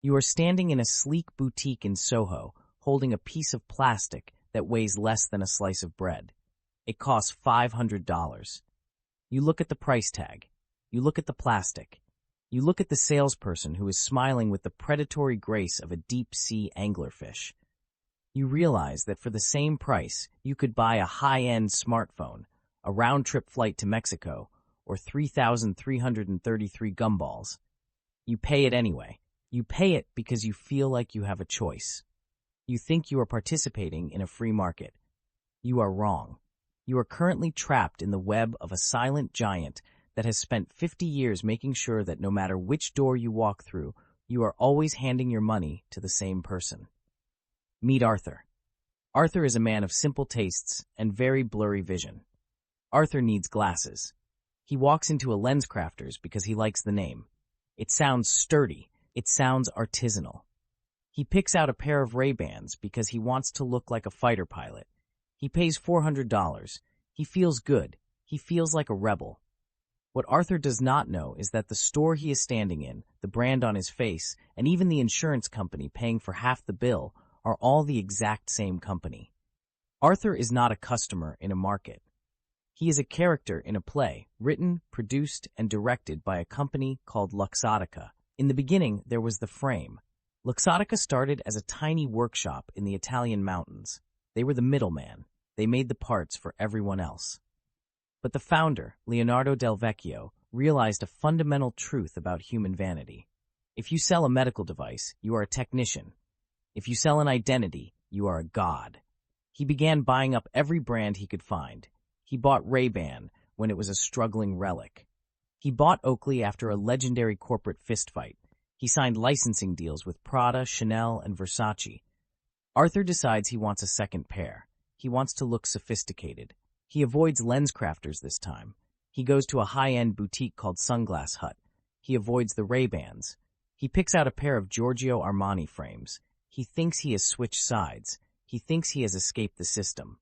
You are standing in a sleek boutique in Soho, holding a piece of plastic that weighs less than a slice of bread. It costs $500. You look at the price tag. You look at the plastic. You look at the salesperson who is smiling with the predatory grace of a deep-sea anglerfish. You realize that for the same price, you could buy a high-end smartphone, a round-trip flight to Mexico, or 3,333 gumballs. You pay it anyway. You pay it because you feel like you have a choice. You think you are participating in a free market. You are wrong. You are currently trapped in the web of a silent giant that has spent 50 years making sure that no matter which door you walk through, you are always handing your money to the same person. Meet Arthur. Arthur is a man of simple tastes and very blurry vision. Arthur needs glasses. He walks into a LensCrafters because he likes the name. It sounds sturdy. It sounds artisanal. He picks out a pair of Ray-Bans because he wants to look like a fighter pilot. He pays $400. He feels good. He feels like a rebel. What Arthur does not know is that the store he is standing in, the brand on his face, and even the insurance company paying for half the bill are all the exact same company. Arthur is not a customer in a market. He is a character in a play, written, produced, and directed by a company called Luxottica. In the beginning, there was the frame. Luxottica started as a tiny workshop in the Italian mountains. They were the middleman. They made the parts for everyone else. But the founder, Leonardo Del Vecchio, realized a fundamental truth about human vanity. If you sell a medical device, you are a technician. If you sell an identity, you are a god. He began buying up every brand he could find. He bought Ray-Ban when it was a struggling relic. He bought Oakley after a legendary corporate fistfight. He signed licensing deals with Prada, Chanel, and Versace. Arthur decides he wants a second pair. He wants to look sophisticated. He avoids LensCrafters this time. He goes to a high-end boutique called Sunglass Hut. He avoids the Ray-Bans. He picks out a pair of Giorgio Armani frames. He thinks he has switched sides. He thinks he has escaped the system.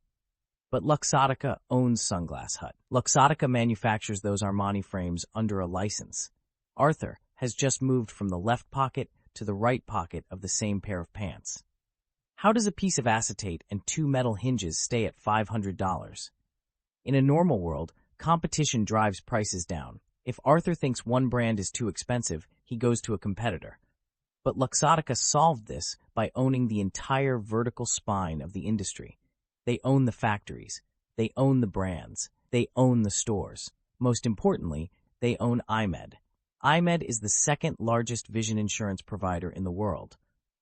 But Luxottica owns Sunglass Hut. Luxottica manufactures those Armani frames under a license. Arthur has just moved from the left pocket to the right pocket of the same pair of pants. How does a piece of acetate and two metal hinges stay at $500? In a normal world, competition drives prices down. If Arthur thinks one brand is too expensive, he goes to a competitor. But Luxottica solved this by owning the entire vertical spine of the industry. They own the factories. They own the brands. They own the stores. Most importantly, they own IMED. IMED is the second largest vision insurance provider in the world.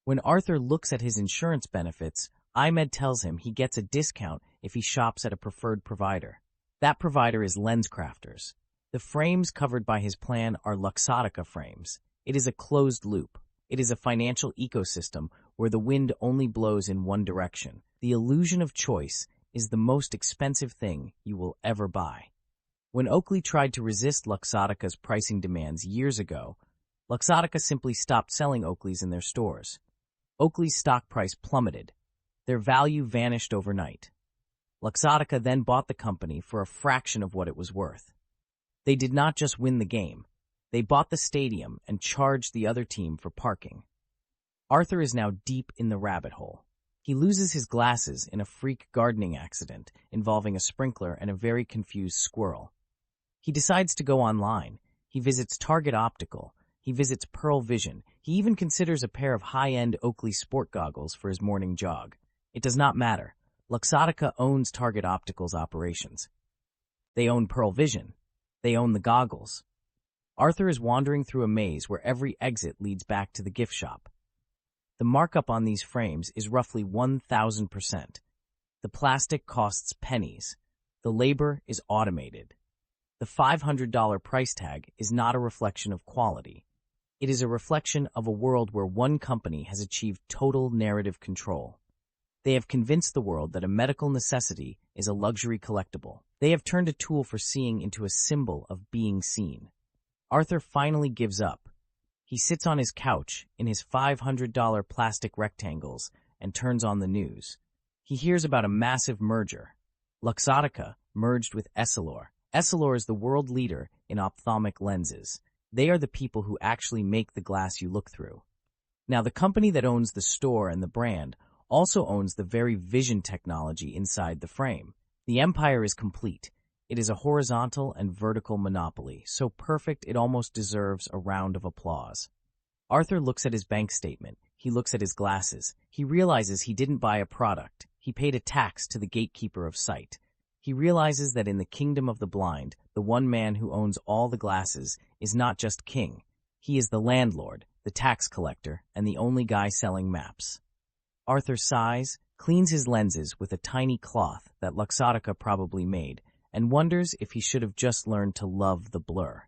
When Arthur looks at his insurance benefits, IMED tells him he gets a discount if he shops at a preferred provider. That provider is LensCrafters. The frames covered by his plan are Luxottica frames. It is a closed loop. It is a financial ecosystem where the wind only blows in one direction. The illusion of choice is the most expensive thing you will ever buy. When Oakley tried to resist Luxottica's pricing demands years ago, Luxottica simply stopped selling Oakleys in their stores. Oakley's stock price plummeted. Their value vanished overnight. Luxottica then bought the company for a fraction of what it was worth. They did not just win the game. They bought the stadium and charged the other team for parking. Arthur is now deep in the rabbit hole. He loses his glasses in a freak gardening accident involving a sprinkler and a very confused squirrel. He decides to go online. He visits Target Optical. He visits Pearl Vision. He even considers a pair of high-end Oakley sport goggles for his morning jog. It does not matter. Luxottica owns Target Optical's operations. They own Pearl Vision. They own the goggles. Arthur is wandering through a maze where every exit leads back to the gift shop. The markup on these frames is roughly 1,000%. The plastic costs pennies. The labor is automated. The $500 price tag is not a reflection of quality. It is a reflection of a world where one company has achieved total narrative control. They have convinced the world that a medical necessity is a luxury collectible. They have turned a tool for seeing into a symbol of being seen. Arthur finally gives up. He sits on his couch in his $500 plastic rectangles and turns on the news. He hears about a massive merger. Luxottica merged with Essilor. Essilor is the world leader in ophthalmic lenses. They are the people who actually make the glass you look through. Now, the company that owns the store and the brand also owns the very vision technology inside the frame. The empire is complete. It is a horizontal and vertical monopoly, so perfect it almost deserves a round of applause. Arthur looks at his bank statement. He looks at his glasses. He realizes he didn't buy a product. He paid a tax to the gatekeeper of sight. He realizes that in the kingdom of the blind, the one man who owns all the glasses is not just king. He is the landlord, the tax collector, and the only guy selling maps. Arthur sighs, cleans his lenses with a tiny cloth that Luxottica probably made, and wonders if he should have just learned to love the blur.